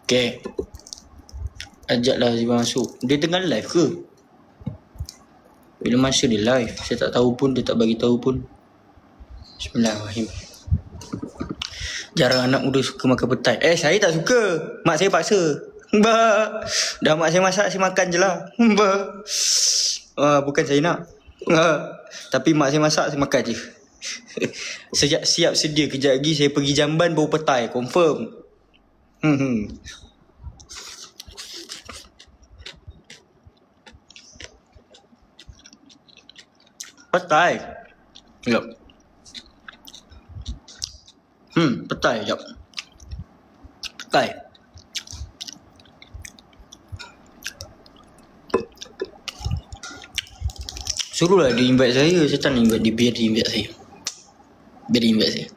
Okay. Ajaklah Azifah masuk. Dia tengah live ke? Bila masa dia live? Saya tak tahu pun, dia tak bagi tahu pun. Bismillahirrahmanirrahim. Jarang anak muda suka makan petai. Saya tak suka. Mak saya paksa. Dah mak saya masak, saya makan je lah. Bukan saya nak. Tapi mak saya masak, saya makan je. Sejak siap sedia, kejap lagi saya pergi Jamban bawa petai. Confirm. Petai. Yap. Petai, yap. Petai. Suruhlah dia invite saya. Saya tak nak invite dia. Biar dia invite saya. Biar dia invite saya.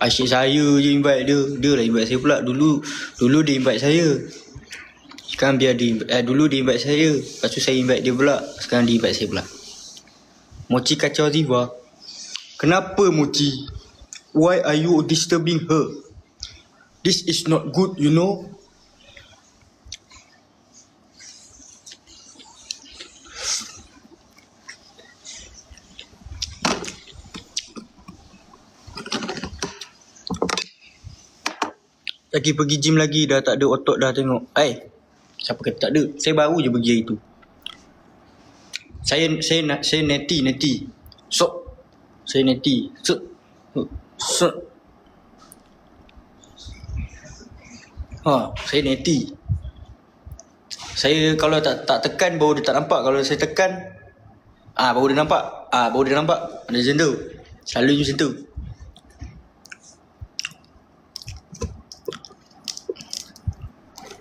Asyik saya je invite dia. Dia lah invite saya pula. Dulu dia invite saya. Sekarang biar dia dulu dia invite saya. Lepas tu saya invite dia pula. Sekarang dia invite saya pula. Mochi kacau Azifah. Kenapa Mochi? Why are you disturbing her? This is not good, you know. Lagi pergi gym lagi, dah tak ada otot dah tengok. Siapa kata tak ada? Saya baru je pergi hari tu. Saya neti. Saya neti. Saya neti. Saya kalau tak tekan baru dia tak nampak. Kalau saya tekan baru dia nampak. Ada macam tu. Selalu macam tu.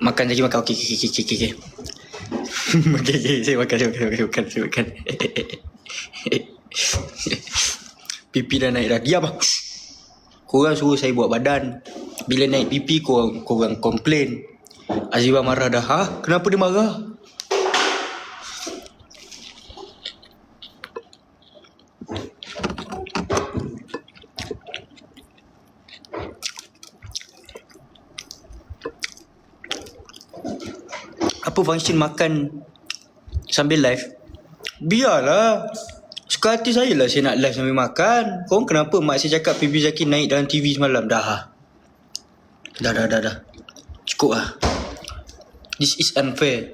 Makan lagi makan. Okey. Okey, saya makan. Pipi dah naik dah. Diam lah. Korang suruh saya buat badan. Bila naik pipi korang komplain. Azifah marah dah. Kenapa dia marah? Apa function makan sambil live? Biarlah. Suka hati saya lah saya nak live sambil makan. Korang kenapa mak saya cakap pipi Zaki naik dalam TV semalam? Dah. Cukup lah. This is unfair.